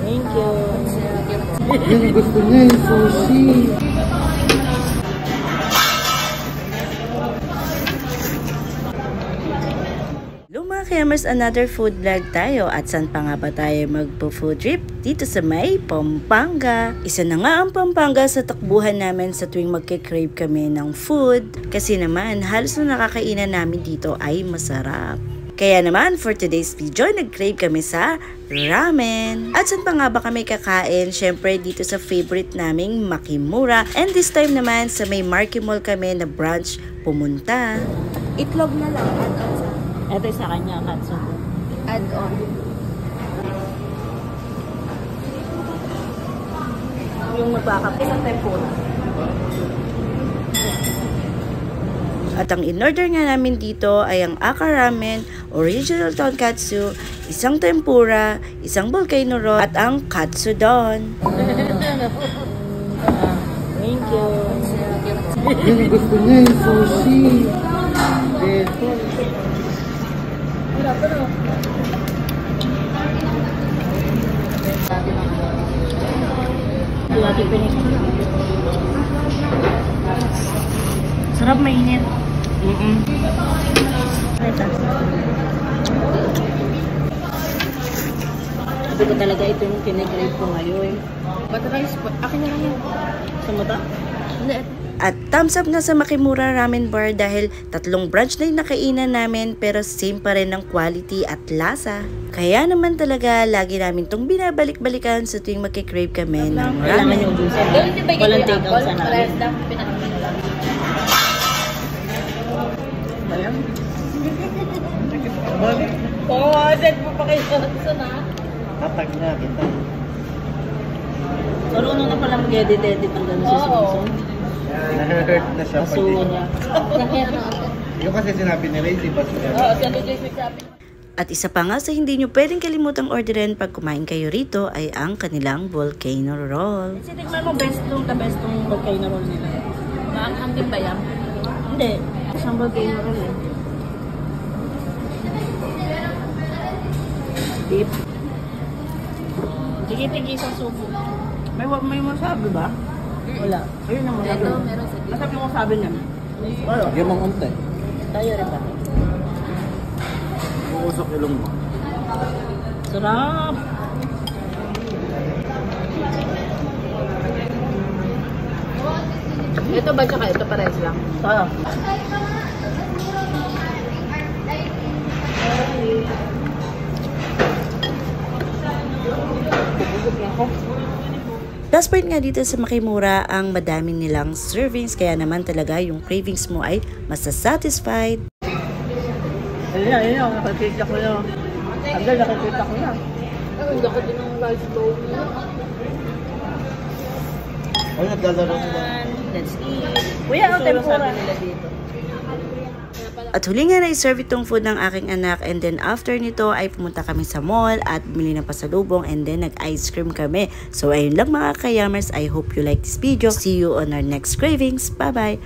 Thank you. Yan ang gusto niya, yung sushi. Mga Kemers, another food vlog tayo. At saan pa nga ba tayo magpo-food trip? Dito sa may Pampanga. Isa na nga ang Pampanga sa takbuhan namin sa tuwing magke-crave kami ng food. Kasi naman, halos na nakakainan namin dito ay masarap. Kaya naman, for today's video, nag-crave kami sa ramen. At saan pa nga ba kami kakain? Siyempre, dito sa favorite naming Makimura. And this time naman, sa may Marky Mall kami na branch pumunta. Itlog na lang, add-on sa Ito sa kanya, katsu. add-on. Yung magkakape sa tempura. At ang in-order nga namin dito ay ang Aka Ramen, original tonkatsu, isang tempura, isang volcano roll, at ang katsudon. Thank you. Yan ang gusto niya, yung sushi. Ito. Sarap, mainit. Sabi ko talaga ito yung kinikrave ko ngayon. But rice, akin na lang yan. Sa mata? Hindi. At thumbs up nga sa Makimura Ramen Bar dahil 3 branch na yung nakainan namin pero same pa rin ng quality at lasa. Kaya naman talaga lagi namin tong binabalik-balikan sa tuwing magkikrave kami ng ramen. Yung Walang take out sa namin. Oo, set mo pa kayo sa na. Tatag na kita. Marunong na pala mag-edit-edit ang gano'n si Susan. Na-hurt na siya. Kasuwa niya. Yung kasi sinabi ni Ray, di ba? Oo, siya ni Jason sabi. At isa pa nga sa hindi nyo pwedeng kalimutang orderin pag kumain kayo rito ay ang kanilang volcano roll. Kasi tignan mo, the best tong volcano roll nila. Maanghang din ba yan? Hindi. Isang volcano roll eh. Beef. Tigi-tigi isang subo. May masabi ba? Wala. Ayun ang masabi. Ito, meron sa Masarap yung masabi niya. Wala. Yung mga unti. Tayo rin ba? Uusok ilong mo. Sarap! Ito ba tsaka ito pares lang? Sarap. Plus point nga dito sa Makimura ang madami nilang servings kaya naman talaga yung cravings mo ay masasatisfied. Ayun, nakakita ko na. Agad nakakita ko na. Ang laki din ng rice bowl. Ay, naglalaro sila. Let's eat. Kuya, ang tempura nila dito. At huli nga na-serve itong food ng aking anak and then after nito ay pumunta kami sa mall at bumili ng pasalubong and then nag-ice cream kami. So ayun lang mga kayamers, I hope you like this video. See you on our next cravings. Bye-bye!